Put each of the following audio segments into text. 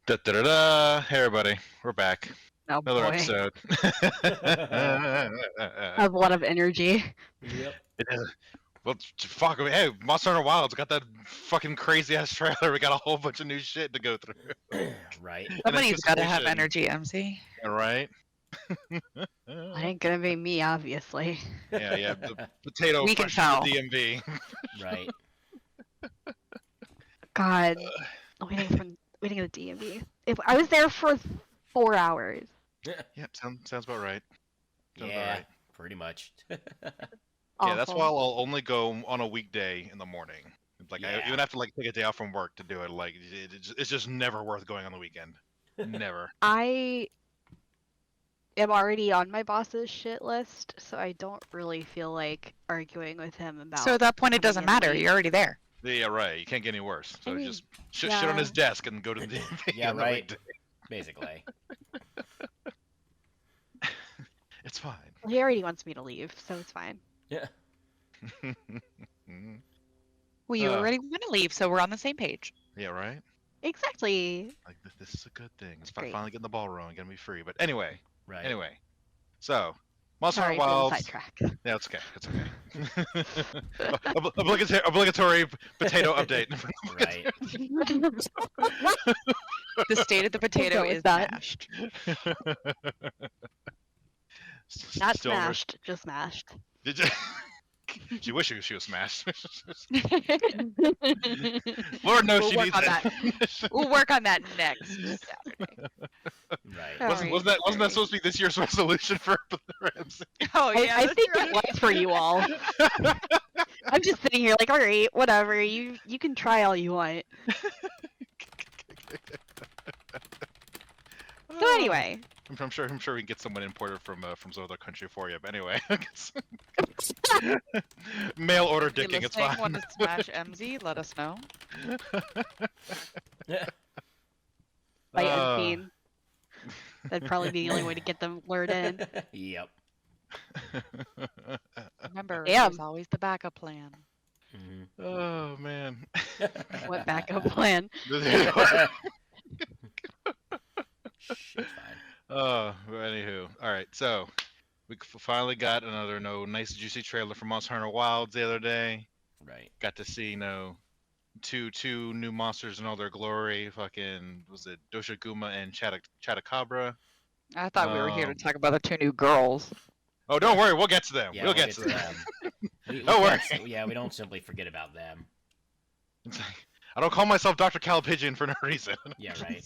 Da da da da! Hey everybody, we're back. Oh Another boy. episode. I have a lot of energy. Yep. It is. Well, fuck. Hey, Monster Hunter Wilds got that fucking crazy ass trailer. We got a whole bunch of new shit to go through. Right. Somebody's got to have anticipation. energy, MC. Yeah, right? It ain't gonna be me, obviously. Yeah. The potato We can fresh from the tell. DMV. Right. God, waiting at the DMV. If I was there for 4 hours. Yeah, sounds about right. Sounds Yeah, about right. pretty much. Yeah, that's Awful. why I'll only go on a weekday in the morning. Like, I Yeah. even have to like take a day off from work to do it. Like, it's just never worth going on the weekend. Never. I am already on my boss's shit list, so I don't really feel like arguing with him about. So at that point, it coming doesn't in matter. late. You're already there. Yeah, right. You can't get any worse. So I mean, just shit on yeah. his desk and go to the DMV Yeah, on the right. weekday. Basically. It's fine. Well, he already wants me to leave, so it's fine. Yeah. Well, you already want to leave, so we're on the same page. Yeah, right. Exactly. Like this is a good thing. It's Great. finally getting the ball rolling, gonna be free. But anyway, Right. so Monster Sorry Hunter for the Wilds. sidetrack. Yeah, it's okay. It's okay. Obligatory potato update. Right. The state of the potato go with is that. mashed. Not Still smashed, just mashed. Did you? She wish she was smashed. Lord knows We'll she work needs on it. We'll work on that next Saturday. Right. Sorry. Wasn't that supposed to be this year's resolution for Ramsey? Oh yeah, I that's think right. it was for you all. I'm just sitting here like, all right, whatever. You can try all you want. So anyway, I'm sure we can get someone imported from some other country for you. But anyway, mail order If you're dicking. It's listening, fine. want to smash MZ? Let us know. Yeah. by unseen, that'd probably be the only way to get them lured in. Yep. Remember, Damn. there's always the backup plan. Mhm. Oh man. What backup plan? Shit, fine. But anywho, all right. So we finally got another nice juicy trailer from Monster Hunter Wilds the other day. Right. Got to see two new monsters in all their glory. Fucking was it Doshiguma and Chatacabra? I thought we were here to Um, talk about the two new girls. Oh, don't worry, we'll get to them. Yeah, we'll get to them. We Don't worry. Yeah, we don't simply forget about them. It's like, I don't call myself Dr. Calipigeon for no reason. Yeah, right.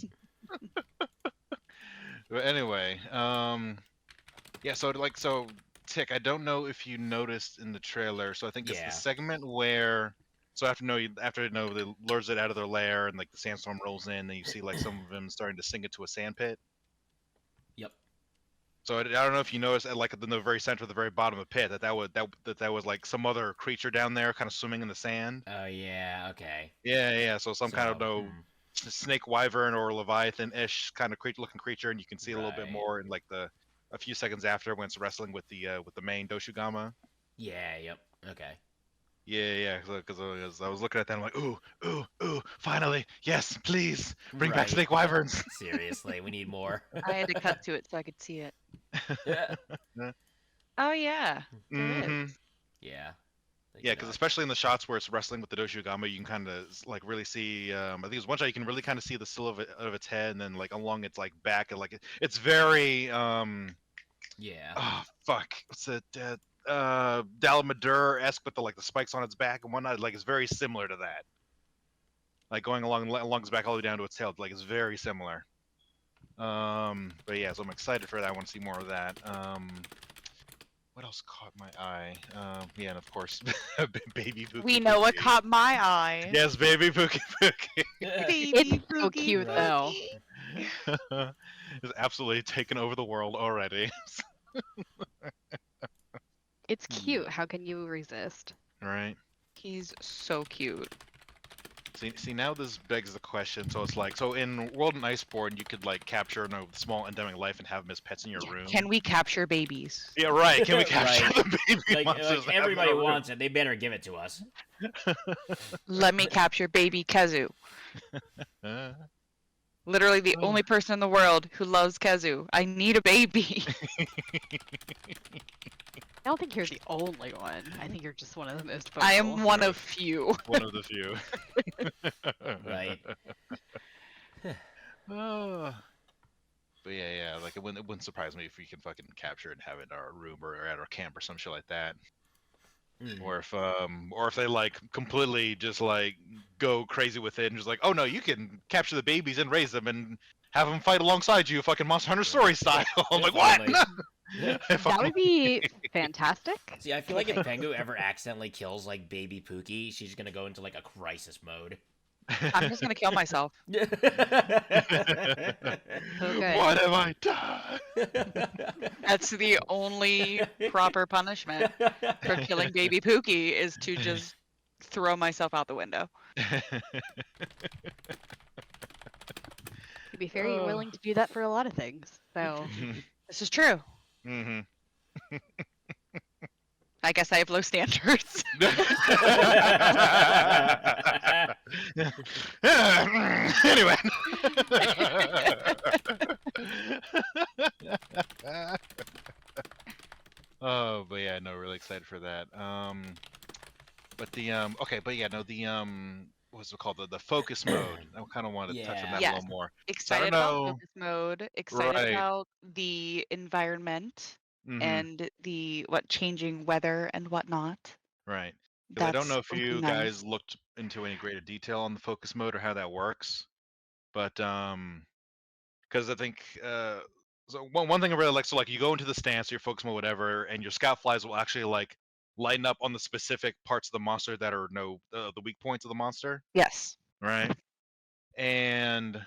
But anyway, yeah. So Tick, I don't know if you noticed in the trailer. So I think it's Yeah. the segment where, so after the lures it out of their lair and like the sandstorm rolls in, and you see like some of them starting to sink into a sand pit. Yep. So I don't know if you noticed, at like in the very center, the very bottom of the pit, that was like some other creature down there, kind of swimming in the sand. Oh, yeah, okay. Yeah. So some kind of So, snake wyvern or leviathan-ish kind of looking creature, and you can see a little bit Right. more in like a few seconds after when it's wrestling with the main Doshugama. Yeah, yep. Okay. Yeah. Because I was looking at that, I'm like, ooh, finally, yes, please, bring back Right. snake wyverns. Seriously, we need more. I had to cut to it so I could see it. Yeah. Oh yeah. There Mhm. is. Yeah. Yeah, because especially in the shots where it's wrestling with the Doshugama, you can kind of like really see. I think it's one shot you can really kind of see the silhouette of its head, and then like along its like back, and like it's very Yeah. oh fuck, what's it? Dalamadur-esque, but the spikes on its back and whatnot. Like it's very similar to that. Like going along its back all the way down to its tail, like it's very similar. But yeah, so I'm excited for that. I want to see more of that. What else caught my eye? Yeah, and of course, baby Pookie. We know what Pookie. caught my eye. Yes, baby Pookie Pookie. It's so cute though. Is absolutely taken over the world already. It's cute. How can you resist? Right. He's so cute. See, now this begs the question. So it's like, so in World and Iceborne, you could like capture small endemic life and have them as pets in your room. Can we capture babies? Yeah, right. Can we capture Right. the baby Like monsters? that have everybody no room? wants it. They better give it to us. Let me capture baby Kazu. Uh, Literally the Oh. only person in the world who loves Kazu. I need a baby. I don't think you're the only one. I think you're just one of the most vocal. I am one of few. One of the few. Right. Oh. But yeah, like it wouldn't surprise me if we can fucking capture it and have it in our room or at our camp or some shit like that. Mm. Or if they like completely just like go crazy with it and just like, oh no, you can capture the babies and raise them and have them fight alongside you, fucking Monster Hunter Story style. I'm like, what? Finally. That would be fantastic. See, I feel like if Pengu ever accidentally kills like baby Pookie, she's gonna go into like a crisis mode. I'm just gonna kill myself. So good. What have I done? That's the only proper punishment for killing baby Pookie is to just throw myself out the window. To be fair, you're willing to do that for a lot of things. So This is true. Mm-hmm. I guess I have low standards. Anyway. Oh, but yeah, no, really excited for that. But the okay, but yeah, no, the what's it called? The focus mode. I kind of wanted to touch on that Yeah. a little more. Excited know- about focus mode, excited Right. about the environment Mhm, and the changing weather and whatnot. right. Because I don't know if looking you nice. guys looked into any greater detail on the focus mode or how that works, but because I think so one thing I really like, so like you go into the stance, your focus mode, whatever, and your scout flies will actually like lighten up on the specific parts of the monster that are the weak points of the monster, Yes. right? And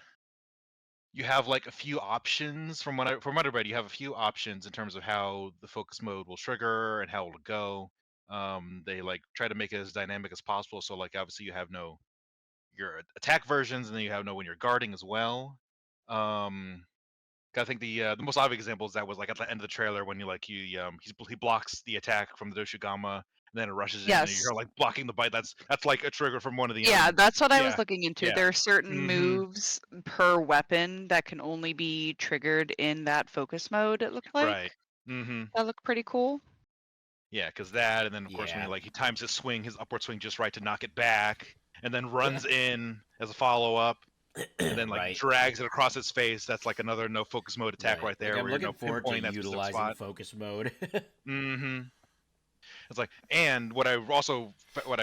you have like a few options from what I read. You have a few options in terms of how the focus mode will trigger and how it'll go. They like try to make it as dynamic as possible. So like obviously you have your attack versions, and then you have when you're guarding as well. I think the most obvious example is that was like at the end of the trailer when he blocks the attack from the Doshigama, and then it rushes in, and Yes. you're like blocking the bite. That's like a trigger from one of the Yeah, that's what I was yeah, looking into. yeah. There are certain Mhm. moves per weapon that can only be triggered in that focus mode, it looked like. Right. Mm-hmm. That looked pretty cool. Yeah, because that, and then of course when Yeah. he times his swing, his upward swing just right to knock it back, and then runs in as a follow up, and then like Right. drags it across his face. That's like another no focus mode attack right there. Like, I'm where looking you're forward pinpointing to that specific utilizing spot. focus mode. Mm-hmm. It's like, and what I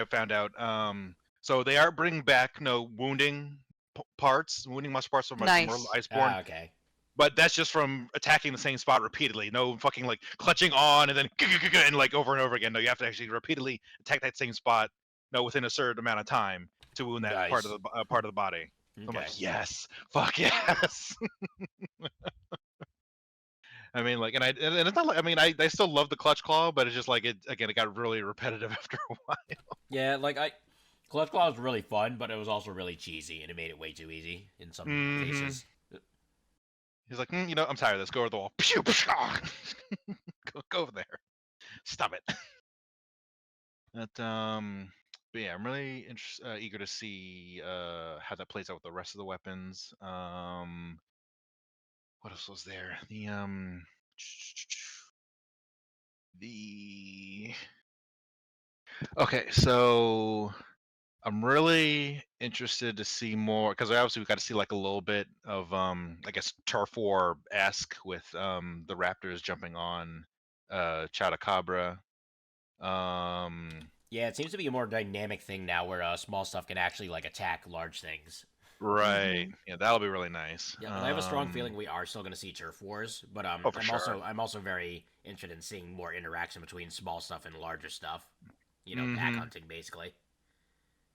found out, so they are bringing back wounding muscle parts from Nice. Iceborne, Okay. but that's just from attacking the same spot repeatedly. No fucking like clutching on and then and like over and over again. No, you have to actually repeatedly attack that same spot. No, within a certain amount of time to wound that part of the body. So I'm Okay. like, yes, fuck yes. I mean, like, and it's not like, I mean, I still love the clutch claw, but it's just like it got really repetitive after a while. Yeah, like Clutch Claw was really fun, but it was also really cheesy, and it made it way too easy in some Mhm. cases. He's like, I'm tired of this. Go over the wall. Pew, pew, go over there. Stop it. But yeah, I'm really eager to see how that plays out with the rest of the weapons. What else was there? The okay, so I'm really interested to see more because obviously we got to see like a little bit of I guess turf war esque with the Raptors jumping on Chadacabra. Yeah, it seems to be a more dynamic thing now where small stuff can actually like attack large things. Right. Yeah, that'll be really nice. Yeah, and I have a strong feeling we are still going to see turf wars, but Oh, for sure. I'm also very interested in seeing more interaction between small stuff and larger stuff. You know, Mhm. pack hunting basically.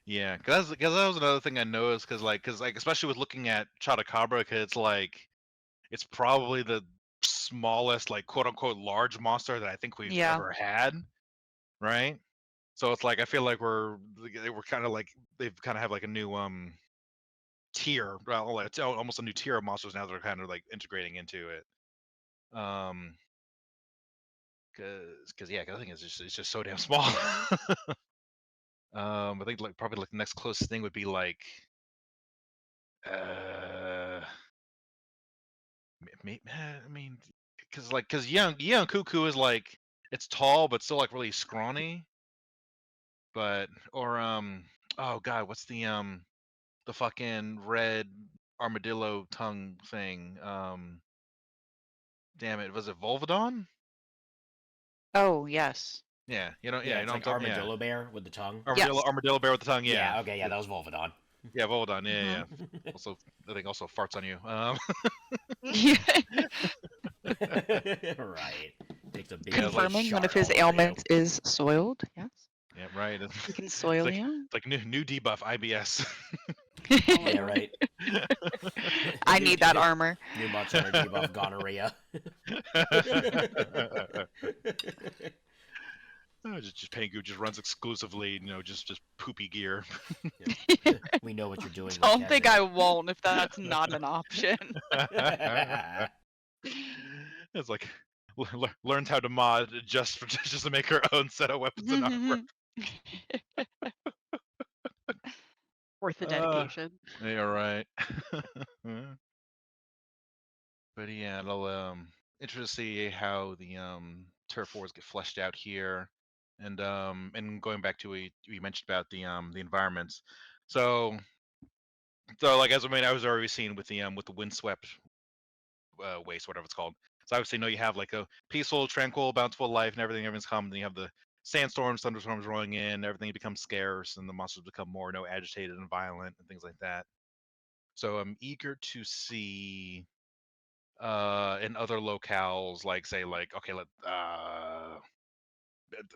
Yeah, because that was another thing I noticed because especially with looking at Chadacabra, because it's probably the smallest like quote unquote large monster that I think we've Yeah. ever had, right? So it's like I feel like we're kind of like they've kind of have like a new tier, well, it's almost a new tier of monsters now that are kind of like integrating into it. Because I think it's just so damn small. I think like probably like the next closest thing would be like I mean, because young Cuckoo is like it's tall but still like really scrawny. But oh god, what's the fucking red armadillo tongue thing? Damn it, was it Volvodon? Oh yes. Yeah, Yeah, you it's know like what I'm talking. armadillo bear with the tongue. Armadillo, Yes. armadillo bear with the tongue. Yeah, Okay, yeah, that was Volvodon. yeah, Volvodon. Yeah. Also, I think also farts on you. Right. Takes a big Yeah, like Confirming one shard of his all over you. ailments is soiled. Yes. yeah, right. He can soil like- you. It's like new debuff IBS. Yeah, right. I New need that de- armor. New monster debuff gonorrhea. Oh, just Pengu just runs exclusively, just poopy gear. We know what you're doing. Don't think I won't if that's not an option. It's like learned how to mod just to make her own set of weapons and armor. Worth the dedication. Yeah, right. But yeah, it'll interesting to see how the turf wars get fleshed out here, and going back to what you mentioned about the environments. So like as I was already seeing with the windswept waste, whatever it's called. So obviously, you have like a peaceful, tranquil, bountiful life, and everything's calm. Then you have the sandstorms, thunderstorms rolling in, everything becomes scarce, and the monsters become more agitated and violent and things like that. So I'm eager to see in other locales, like say like okay,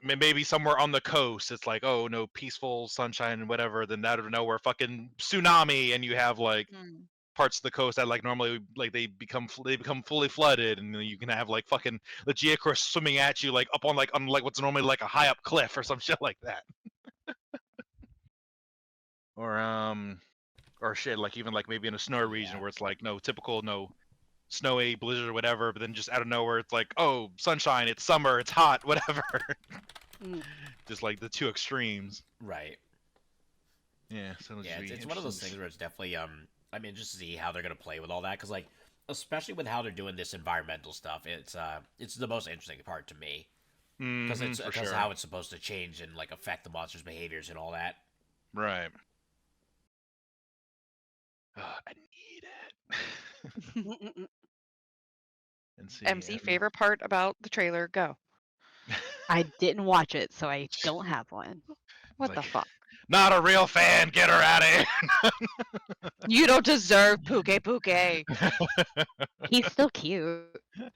maybe somewhere on the coast, it's like, oh no, peaceful sunshine and whatever. Then out of nowhere, fucking tsunami, and you have like parts of the coast that like normally like they become fully flooded, and then you can have like fucking the Geochris swimming at you like up on like what's normally like a high up cliff or some shit like that. Or shit like even like maybe in a snowy region where it's like no snowy blizzard or whatever, but then just out of nowhere it's like, oh, sunshine, it's summer, it's hot, whatever. Just like the two extremes. Right. Yeah, so Yeah, it's one of those things where it's definitely I mean, just to see how they're gonna play with all that, because like especially with how they're doing this environmental stuff, it's the most interesting part to me, because sure. how it's supposed to change and like affect the monsters' behaviors and all that. Right. I need it. And see, MC, favorite part about the trailer? Go. I didn't watch it, so I don't have one. What the fuck? Not a real fan. Get her out of here. You don't deserve Puke. He's still cute.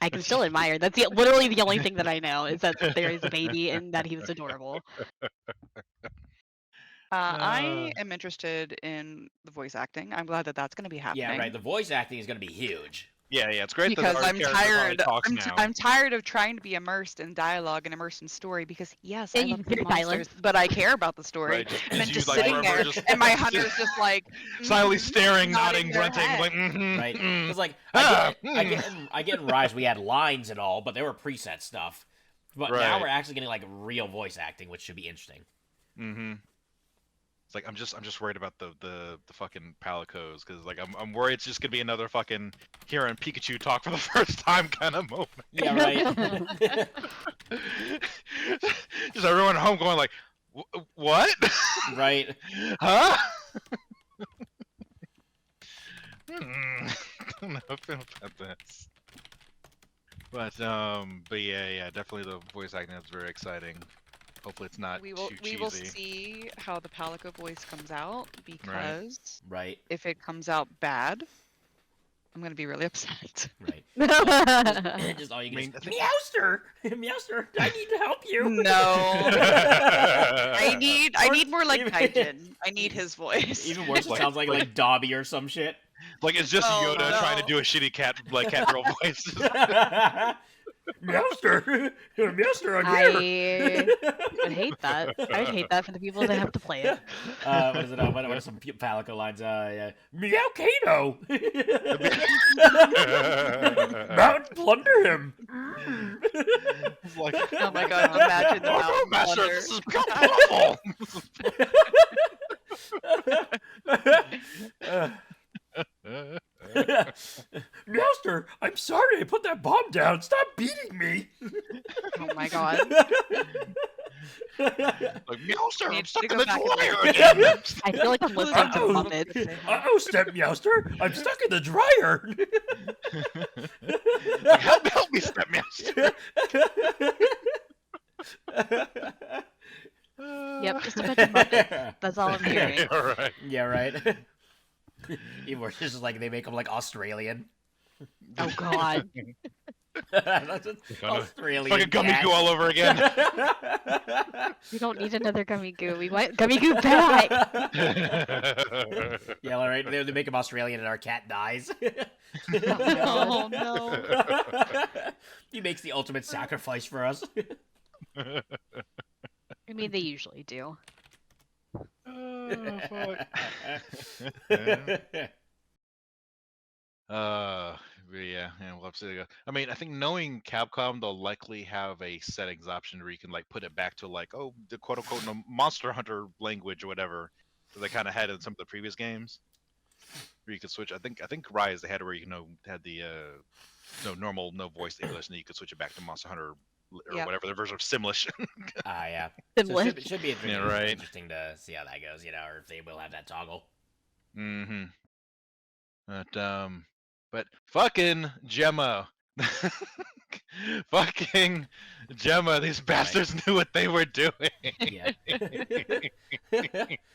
I can still admire. That's literally the only thing that I know is that there is a baby and that he was adorable. I am interested in the voice acting. I'm glad that that's going to be happening. Yeah, right. The voice acting is gonna be huge. Yeah, it's great Because that I'm our character finally tired. talks now. I'm tired of trying to be immersed in dialogue and immersed in story. Because yes, Yeah, I you love hear the silence. monsters, but I care about the story. Right, And then you, just like, sitting forever there, just- and my hunter's just like silently staring, nodding nodding, their grunting, head. like Right? Because like Ah, I get in Rise we had lines and all, but they were preset stuff. But now Right. we're actually getting like real voice acting, which should be interesting. Mm-hmm. It's like I'm just worried about the fucking palicos, because like I'm worried it's just gonna be another fucking hearing Pikachu talk for the first time kind of moment. Yeah, right. Just everyone at home going like, what? Right. Huh? I don't know how I feel about this. But yeah, definitely the voice acting is very exciting. Hopefully it's not we too will cheesy. see how the Palico voice comes out, because Right. if it comes out bad, I'm gonna be really upset. Right. Just all you can mean, is, I think- Meowster! Meowster, I need to help you! No. I need more like Even- Gaijin. I need his voice. Even worse, it Like- sounds like Dobby or some shit. Like it's just Oh, Yoda trying to no. do a shitty cat girl voice. Meowster! Meowster, I would hate that. I would hate that for the people that have to play it. What is it? What are some Palico lines? Meowcado! Mount plunder him! It's like, Oh my god, imagine the oh, Mountain Master, Wonder. this is awful. Meowster, I'm sorry I put that bomb down. Stop beating me. Oh my god. Like, Meowster, I'm Needs stuck to in go the back and dryer listen. again. I feel like I'm listening to Uh-oh. Muppets. Step Meowster, I'm stuck in the dryer. Like, help me, Step Meowster. Yep, just a bunch of Muppets. That's all I'm hearing. Yeah, right. Yeah, right. Even worse, just like they make them like Australian. Oh god. That's an Australian. Fucking gummy cat. goo all over again. We don't need another gummy goo. We want gummy goo back. Yeah, all right. They make him Australian and our cat dies. Oh no. He makes the ultimate sacrifice for us. I mean, they usually do. Oh, fuck. But yeah, we'll have to see. I mean, I think knowing Capcom, they'll likely have a settings option where you can like put it back to like, oh, the quote unquote Monster Hunter language or whatever that they kind of had in some of the previous games, where you could switch. I think Rise they had where you had the normal no voice English, and then you could switch it back to Monster Hunter or Yep. whatever the version of Simlish. Yeah. So Similar. it should be interesting, Yeah, right. interesting to see how that goes, or if they will have that toggle. Mm-hmm. But fucking Gemma. Fucking Gemma, these bastards knew what they were doing. Yeah.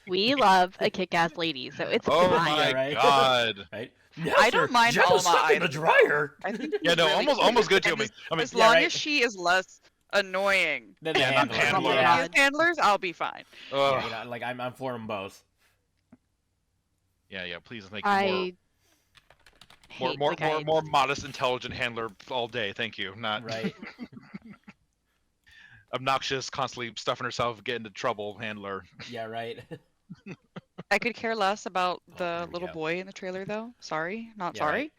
We love a kick-ass lady, so it's Oh fine. my right. god. Right? I don't mind Gemma's Alma stuck in the either. dryer. I think Yeah, no, really almost good too. and I mean, as yeah, long right. as she is less annoying Then the Yeah, not handler. handler. Yeah. as handlers, I'll be fine. ugh. Yeah, like I'm for them both. Yeah, please make I hate more the guy. more modest, intelligent handler all day. Thank you. Not Right. obnoxious, constantly stuffing herself, getting into trouble handler. Yeah, right. I could care less about Oh, here the we little go. boy in the trailer, though. Sorry, not Yeah, sorry.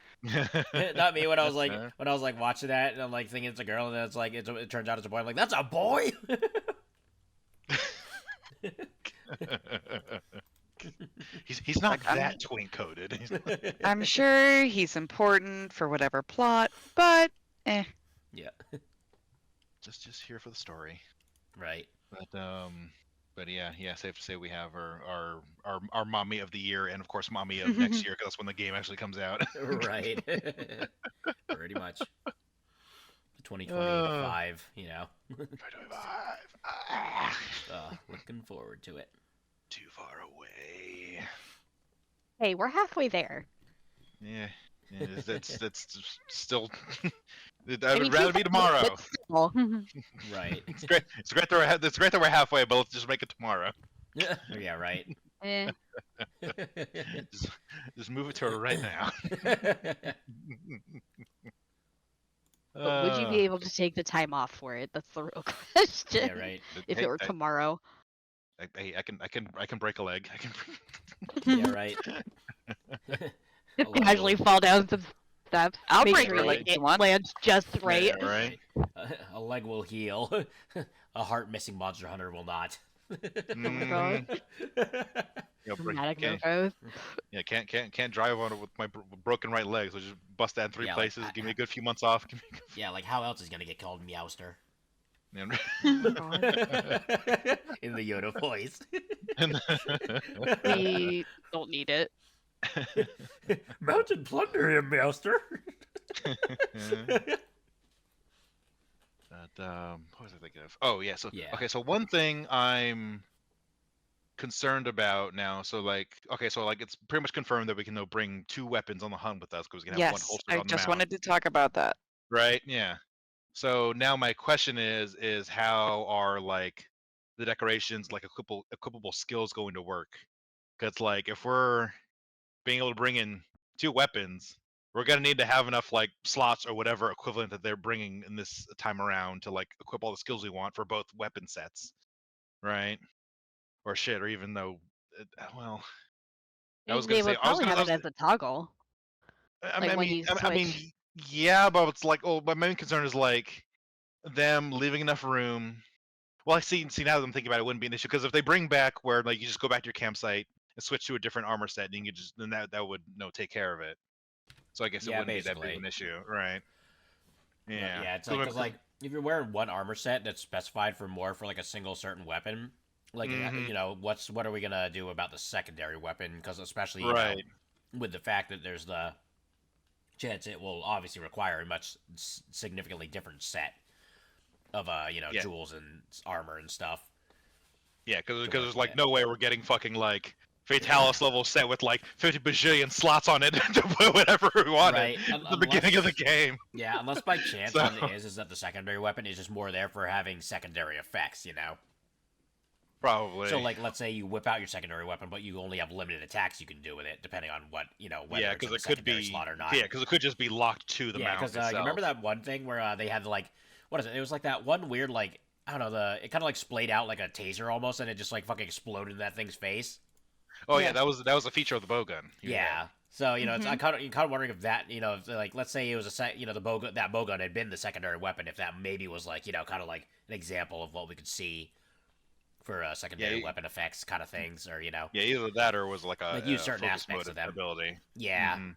right. Not me when I was like Fair. watching that and I'm like thinking it's a girl and then it's like it turns out it's a boy. I'm like, that's a boy. He's not Like, I'm- that twink coded. I'm sure he's important for whatever plot, but Yeah. just here for the story. Right. But yeah, safe to say we have our mommy of the year and of course mommy of next year because that's when the game actually comes out. Right. Pretty much. 2025, 2025. Ah, Looking forward to it. too far away. Hey, we're halfway there. Yeah, that's still. I I would mean, rather be tomorrow. but still. Right. It's great. It's great that we're halfway, but let's just make it tomorrow. Yeah, right. Eh. Just move it to right now. But would you be able to take the time off for it? That's the real question. Yeah, right. If Hey, it were tomorrow. I can break a leg. I can. Yeah, right. Just casually fall down some steps. I'll make break sure your it leg if you want. lands just right. Yeah, right. A leg will heal. A heart missing monster hunter will not. God. Yeah, Dramatic can't, no-goes. yeah, can't drive on it with my broken right leg. So just bust that in three Yeah, like, places. Give me a good few months off. Yeah, like how else is gonna get called Meowster? In the Yoda voice. We don't need it. Mountain plunder him, Meowster. What was I thinking of? Oh yeah, so Yeah. okay, so one thing I'm concerned about now, so it's pretty much confirmed that we can now bring 2 weapons on the hunt with us because we can have one Yes, holster I on the just mount, wanted to talk about that. right? Yeah. So now my question is how are like the decorations, like equipable skills going to work? Because like if we're being able to bring in 2 weapons, we're gonna need to have enough like slots or whatever equivalent that they're bringing in this time around to like equip all the skills we want for both weapon sets, right? Or shit, or even though, well, I was They gonna say, would probably have it as a toggle. Like when you I mean, switch. yeah, but it's like, oh, my main concern is like them leaving enough room. Well, I see now that I'm thinking about it, wouldn't be an issue because if they bring back where like you just go back to your campsite and switch to a different armor set, and you can just then that would take care of it. So I guess it Yeah, wouldn't be that big of basically. an issue, right? But Yeah. yeah, it's like because like if you're wearing one armor set that's specified for more for like a single certain weapon, like Mhm. you know what are we gonna do about the secondary weapon? Because especially you know Right. with the fact that there's the chance it will obviously require a much significantly different set of you know Yeah. jewels and armor and stuff Yeah, because to work there's with like it. no way we're getting fucking like Fatalis level set with like 50 bajillion slots on it to put whatever we wanted Right, at the beginning of the unless game. yeah, unless by chance So what it is that the secondary weapon is just more there for having secondary effects, you know. So probably. like let's say you whip out your secondary weapon, but you only have limited attacks you can do with it, depending on what you know whether Yeah, it's in because the it could secondary be. slot or not. Yeah, because it could just be locked to the Yeah, mount because you itself. remember that one thing where they had like what is it? It was like that one weird like I don't know it kind of like splayed out like a taser almost, and it just like fucking exploded in that thing's face. Oh yeah, Yeah. that was a feature of the bowgun. You had. Yeah. So you know, it's Mhm. I kind of wondering if that you know if, like let's say it was you know the bowgun that bowgun had been the secondary weapon, if that maybe was like you know kind of like an example of what we could see for Yeah, secondary weapon effects kind of things, or you know yeah, either that or it was like like use a certain focus aspects mode of them. ability. Yeah, Hmm.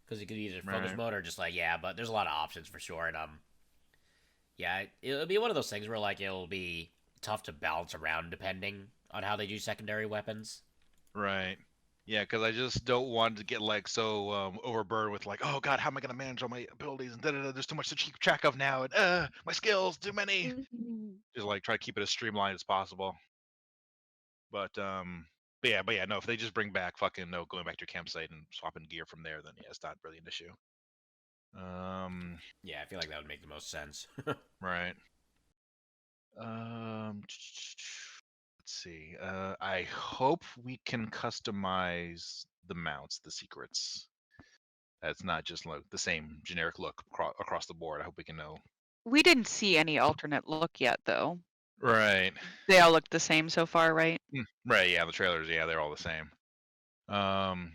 because you could either focus Right. mode or just like yeah, but there's a lot of options for sure, and yeah, it'll be one of those things where like it'll be tough to balance around depending on how they do secondary weapons. Right. Yeah, because I just don't want to get like so overburdened with like, oh god, how am I gonna manage all my abilities and da. There's too much to keep track of now, and my skills, too many. Just like try to keep it as streamlined as possible. But but yeah, no. If they just bring back fucking no going back to your campsite and swapping gear from there, then yeah, it's not really an issue. Um, Yeah, I feel like that would make the most sense. right. Let's see. I hope we can customize the mounts, the secrets. That's not just like the same generic look across the board. I hope we can know. We didn't see any alternate look yet, though. Right. They all look the same so far, right? Right. Yeah. The trailers. Yeah, they're all the same. Um.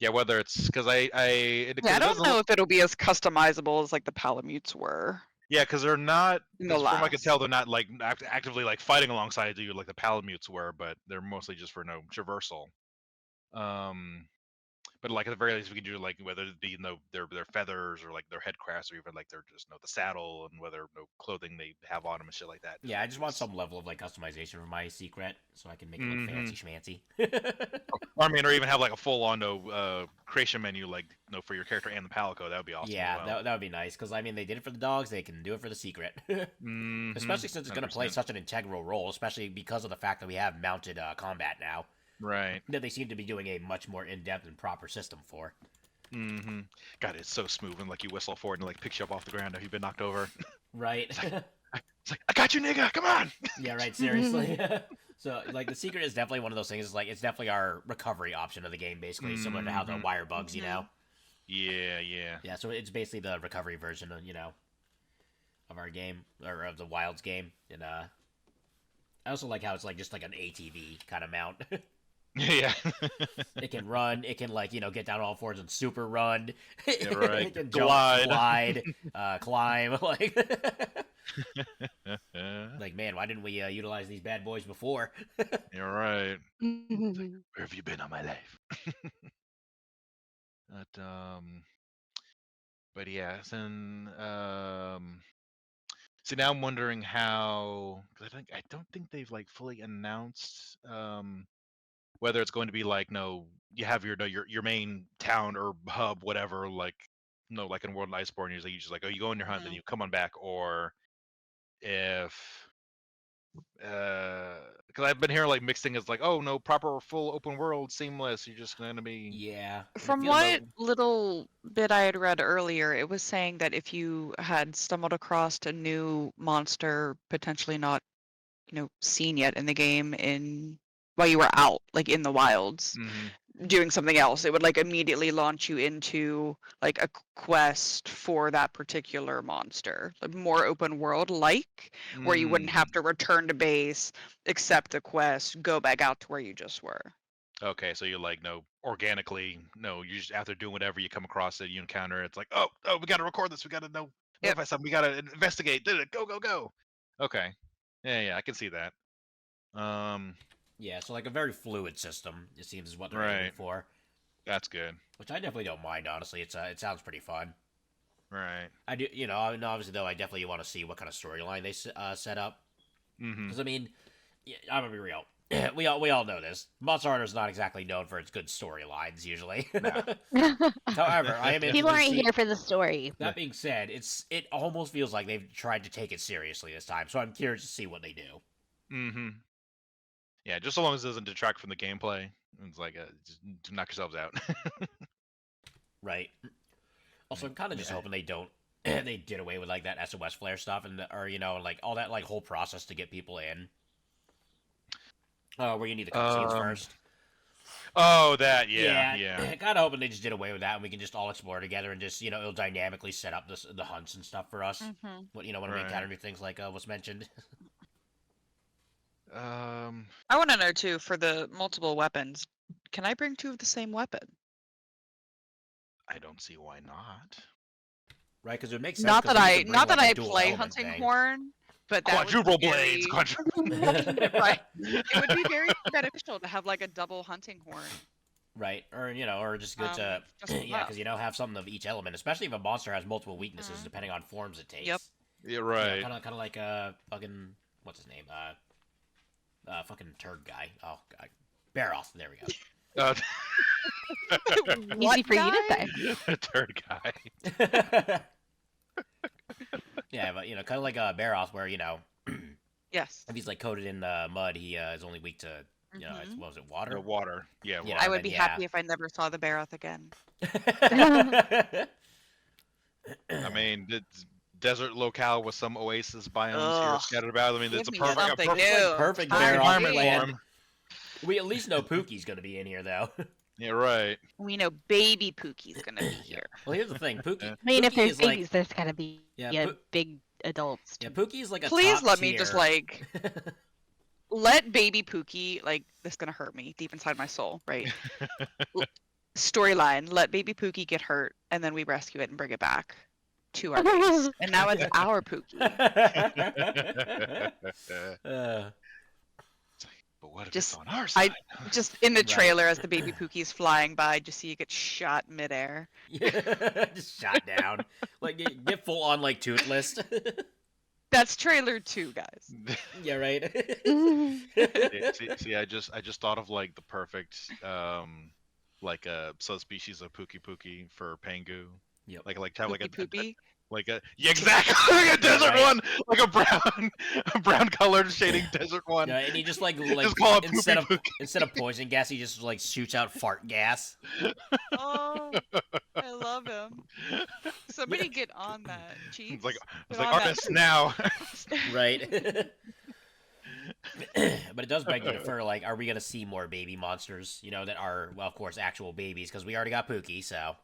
Yeah. Whether it's because Yeah, because I it don't doesn't know look. if it'll be as customizable as like the Palamutes were Yeah, because they're not. in the Because from what I could tell, last. they're not like actively like fighting alongside you like the Palamutes were, but they're mostly just for no traversal. Um. But like at the very least, we can do like whether it be their feathers or like their head crafts or even like their just the saddle and whether clothing they have on them and shit like that. Just Yeah, I like just want use. some level of like customization for my secret, so I can make it look Mm-hmm. fancy schmancy. Or I mean, or even have like a full on creation menu like for your character and the palico. That would be awesome as Yeah, well. that would be nice because I mean they did it for the dogs, they can do it for the secret. Mm-hmm. Especially since it's going to play 100%. such an integral role, especially because of the fact that we have mounted combat now. Right. That they seem to be doing a much more in-depth and proper system for. Mm-hmm. God, it's so smooth and like you whistle for it and it, like picks you up off the ground if you've been knocked over. Right. It's like I got you, nigga. Come on. Yeah, right. Seriously. So, like, the secret is definitely one of those things. It's like it's definitely our recovery option of the game, basically, similar to how the Mhm. wire bugs, you know. Yeah, yeah. Yeah. So it's basically the recovery version, of, you know, of our game or of the Wilds game. And I also like how it's like just like an ATV kind of mount. Yeah. It can run. It can like you know get down all fours and super run. Yeah, right. It can Glide. jump, glide, climb. Like man, why didn't we utilize these bad boys before? You're right. Where have you been all my life? But yeah, then see now I'm wondering how because I don't think they've like fully announced whether it's going to be like no you have your no, your main town or hub whatever like no like in World of Iceborne usually you just like oh you go on your hunt then Mhm. you come on back or if because I've been hearing like mixed things like oh no proper full open world seamless you're just gonna be Yeah. I From feel what like little bit I had read earlier, it was saying that if you had stumbled across a new monster, potentially not, seen yet in the game while you were out, like in the wilds, mm-hmm. doing something else, it would like immediately launch you into like a quest for that particular monster, like more open world like, where you wouldn't have to return to base, accept the quest, go back out to where you just were. Okay, so you're like no organically no you just after doing whatever you come across it you encounter it, it's like oh we gotta record this we gotta Yep. notify something we gotta investigate did it go okay yeah I can see that um yeah. So like a very fluid system. It seems is what they're aiming right for. That's good. which I definitely don't mind. Honestly, it sounds pretty fun. Right. I do, and obviously though, I definitely want to see what kind of storyline they set up. Mm-hmm. Because I mean, yeah, I'm gonna be real. we all know this. Monster Hunter is not exactly known for its good storylines usually. However, I am People interested to aren't see. here for the story. That being said, it almost feels like they've tried to take it seriously this time. So I'm curious to see what they do. Mm-hmm. Yeah, just so long as it doesn't detract from the gameplay. It's like, just knock yourselves out. Right. Also, I'm kind of just Yeah. hoping they don't. They did away with like that SOS flare stuff or like all that like whole process to get people in. Where you need the cutscenes first. Oh, that, yeah. Kind of hoping they just did away with that, and we can just all explore together, and just it'll dynamically set up the hunts and stuff for us. Mhm. When we Right. encounter new things like what's mentioned. I want to know too, for the multiple weapons, can I bring 2 of the same weapon? I don't see why not. Right, because it makes sense. Not 'cause that then you I could bring, not that like, a I dual play element hunting thing. horn, but that would be Quadruple blades. very right. It would be very beneficial to have like a double hunting horn. Right, or just good to just for yeah, that. because have something of each element, especially if a monster has multiple weaknesses Mhm. depending on forms it takes. Yep. Yeah, right. Kind of like fucking what's his name? Fucking turd guy. Oh god, Barroth. There we go. Easy for you to say. Third guy. Yeah, but kind of like Barroth, where Yes. if he's like coated in mud, he is only weak to Mhm. what was it, water? Water. Yeah, Yeah, water. I would then, be yeah. happy if I never saw the Baroth again. I mean, the desert locale with some oasis biomes here Ugh. scattered about. I mean, it's Give a me perfect, something perfect, new. perfect Tired Barroth environment of for land. him. We at least know Pookie's gonna be in here though. Yeah, right. We know baby Pookie's gonna be here. Well, here's the thing, Pookie. Yeah. I mean, if Pookie there's is like babies, there's gotta be Yeah, big adults. yeah, too. Pookie is like a Please top let me tier. just like let baby Pookie, like, this is gonna hurt me deep inside my soul, right? Storyline, let baby Pookie get hurt, and then we rescue it and bring it back to our base. And now it's our Pookie. But what if Just- it's on our side? Just in the Right. trailer as the baby Pookie's flying by, just see it get shot midair. Just shot down. Like get full on like toothless. That's trailer 2, guys. Yeah, right. See, I just thought of like the perfect like a subspecies of Pookie for Pangu. Yep. Like have like a Poopy. yeah, exactly like a desert Right. one, like a brown colored shading desert one. Yeah, and he just like Just call it instead of Poopy. instead of poison gas, he just like shoots out fart gas. Oh, I love him. Somebody get on that, Chief. It's like Get like on that. artists now. Right. But it does beg to defer. Like, are we gonna see more baby monsters? That are, well, of course, actual babies, because we already got Pookie. So,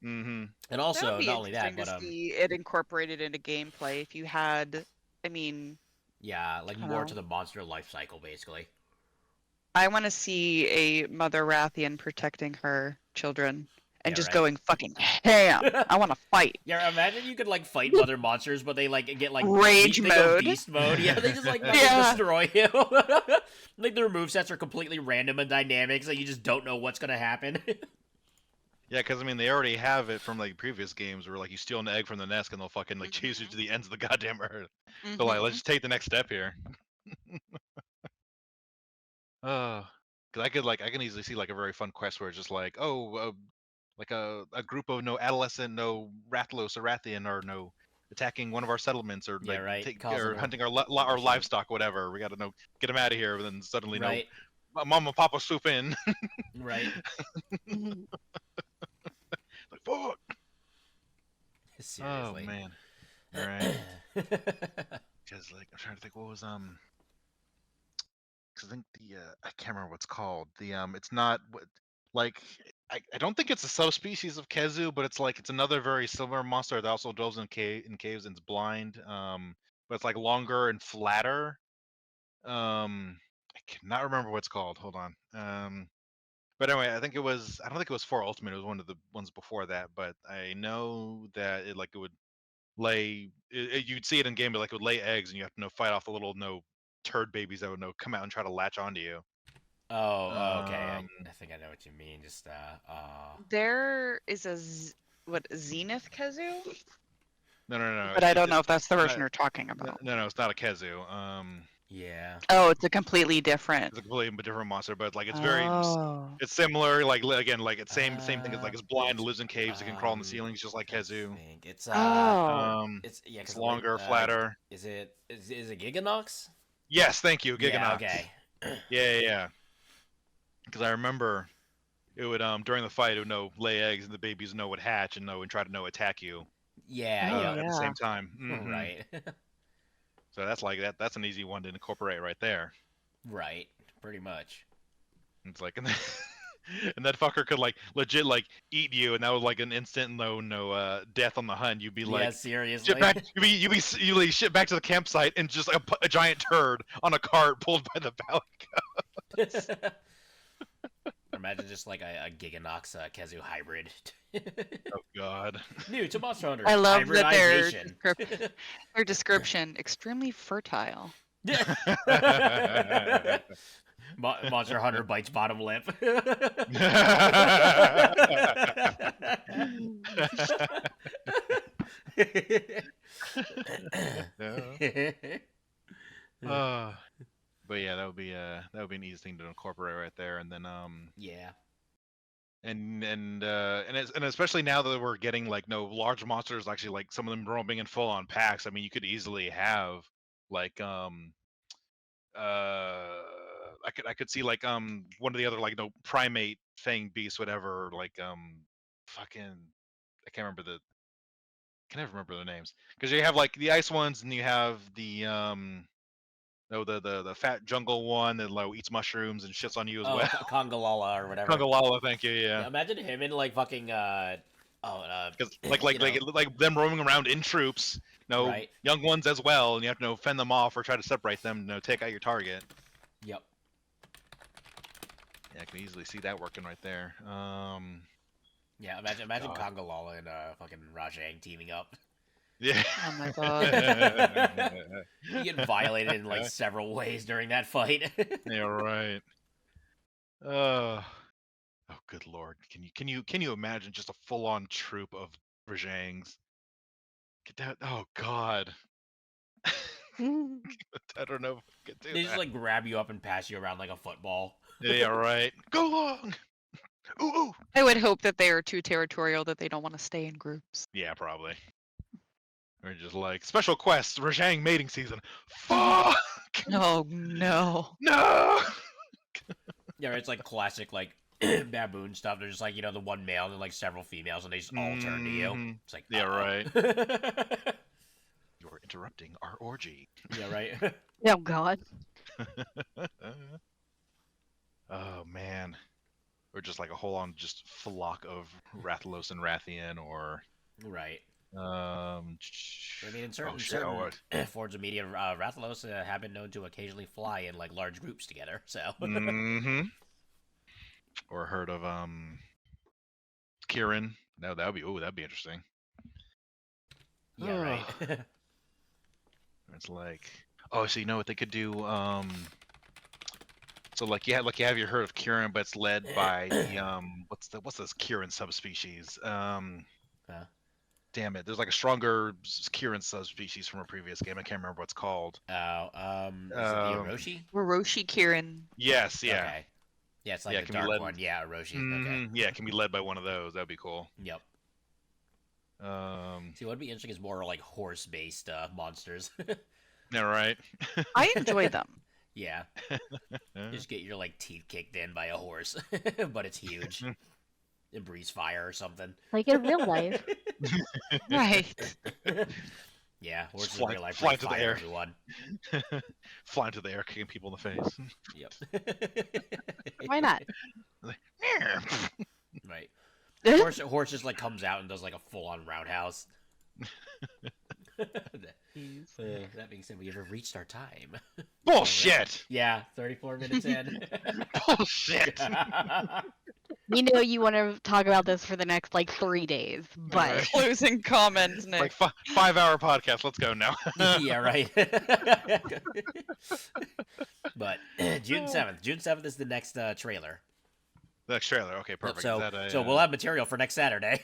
Mm-hmm. and That also would be not only that, interesting but to see it incorporated into gameplay. If you had, I mean, yeah, like I more know. to the monster life cycle, basically. I want to see a Mother Rathian protecting her children and Yeah, just right. going fucking ham. I want to fight. Yeah, imagine you could like fight other monsters, but they like get like Rage they go mode. beast mode. Yeah, they just like fucking Yeah. destroy you. Like their movesets are completely random and dynamic, so you just don't know what's gonna happen. Yeah, because I mean they already have it from like previous games where like you steal an egg from the nest and they'll fucking like chase you to the ends of the goddamn earth. So like Mhm. let's just take the next step here. Because I can easily see like a very fun quest where it's just like like a group of no adolescent, no Rathlos or Rathian or no attacking one of our settlements or Yeah, like right, causing or a hunting our shit. livestock, whatever. We gotta get them out of here. And then suddenly Right, mom and papa swoop in. right. Like fuck. Seriously. Oh man. All right. Because like I'm trying to think what was because I think the I can't remember what's called it's not like I don't think it's a subspecies of Kezu, but it's another very similar monster that also dwells in caves and is blind, but it's like longer and flatter. I cannot remember what it's called. Hold on. But anyway, I don't think it was 4 Ultimate. It was one of the ones before that, but I know that it would you'd see it in game, but like it would lay eggs and you have to fight off the little turd babies that would come out and try to latch onto you. Oh, okay. Um, I think I know what you mean. Just There is what, Zenith Kazoo? no. But I don't know It's if that's the not. version you're talking about. No. It's not a Kezu. yeah. Oh, it's a completely different. It's a completely different monster, but like it's very. Oh. It's similar. Like again, like it's same thing. It's like it's blind, It's lives in caves, it can crawl on the ceilings just like I Kezu. think Oh. it's yeah, It's because longer, flatter. is it Giganox? Yes, thank you, Yeah. Giganox. Okay. Yeah. Because I remember it would during the fight it would lay eggs and the babies would hatch and try to attack you Yeah. Oh, Yep. at the yeah. same time. Right. So that's like that. That's an easy one to incorporate right there. Right. Pretty much. It's like and that fucker could like legit like eat you, and that was like an instant no death on the hunt. You'd be Yeah. like. Seriously. Shit back, you be shit back to the campsite and just a giant turd on a cart pulled by the belly. Imagine just like a Giganox Kezu hybrid. Oh God. New to Monster Hunter. I love that hybridization. their description extremely fertile. Monster Hunter bites bottom lip. Uh, but yeah, that would be an easy thing to incorporate right there, and then yeah. and especially now that we're getting like no large monsters, actually like some of them roaming in full on packs. I mean, you could easily have like I could see like one of the other like primate fang beasts, whatever, like fucking I can't remember the can never remember their names because you have like the ice ones and you have the no the fat jungle one that like, eats mushrooms and shits on you as Oh, well. Kongalala or whatever. Kongalala, thank you. Yeah, Yeah. imagine him in like fucking Because you know, like them roaming around in troops, right. young ones as well, and you have to fend them off or try to separate them, take out your target. Yep. Yeah, I can easily see that working right there. Yeah, imagine God. Kongalala and fucking Rajang teaming up. Yeah. Oh my god. You get violated in like several ways during that fight. Yeah, right. Oh, good lord! Can you imagine just a full-on troop of Rajangs? Get that? Oh god! I don't know if I could do They just that. like grab you up and pass you around like a football. Yeah, right. Go long. Ooh. I would hope that they are too territorial that they don't want to stay in groups. Yeah, probably. Or just like special quests, Rajang mating season. Fuck! Oh no. No! Yeah, it's like classic like baboon stuff. They're just like, the one male and like several females and they just all turn to you. Mhm. It's like, Yeah, right. You're interrupting our orgy. Yeah, right. Oh God. Oh man. Or just like a whole on just flock of Rathalos and Rathian, or Right. I I mean, in certain forms of media, Rathalos have been known to occasionally fly in like large groups together. So. Or heard of Kieran? No, that'd be interesting. Yeah, right. It's like, oh, so you know what they could do? So like you have your herd of Kieran, but it's led by the what's this Kieran subspecies? Damn it, there's like a stronger Kieran subspecies from a previous game. I can't remember what it's called. Oh, is it the Orochi? Orochi Kirin. Yes, yeah. Okay. Yeah, it's like Yeah, the can be dark led- one. Yeah, Orochi. Okay. Yeah, it can be led by one of those. That'd be cool. Yep. See, what'd be interesting is more like horse-based monsters. Yeah, right. I enjoy them. Yeah. Just get your like teeth kicked in by a horse, but it's huge. It breathes fire or something. Like in real life. Right. Yeah, horses fly- in real life fly breathe to the fire, air. everyone. Flying to the air, kicking people in the face. Yep. Why not? Right. Horse just like comes out and does like a full-on roundhouse. That being said, we have reached our time. Bullshit! Yeah, 34 minutes in. Bullshit! We know you want to talk about this for the next like 3 days, but Alright. Closing comments, Nick. Like 5-hour podcast. Let's go now. Yeah, right. But June 7th. June 7th is the next trailer. The next trailer. Okay, Yep, perfect. so, Is that a, so we'll have material for next Saturday.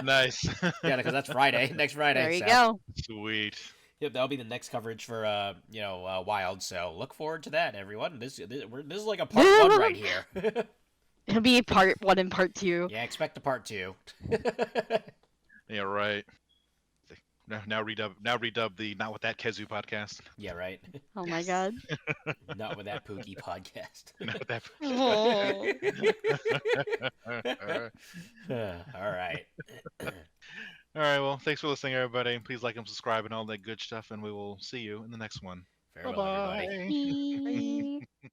nice. Yeah, because that's Friday. Next Friday. there you so. go. Sweet. Yep, that'll be the next coverage for Wild. So look forward to that, everyone. This is like a part 1 right here. It'll be part 1 and part 2. Yeah, expect a part 2. Yeah, right. Now redub the Not With That Kezu podcast. Yeah, right. Oh my god. Not with that Pookie podcast. Not With That. All right. All right. Well, thanks for listening, everybody. Please like and subscribe and all that good stuff, and we will see you in the next one. Farewell, Bye-bye. everybody. Bye.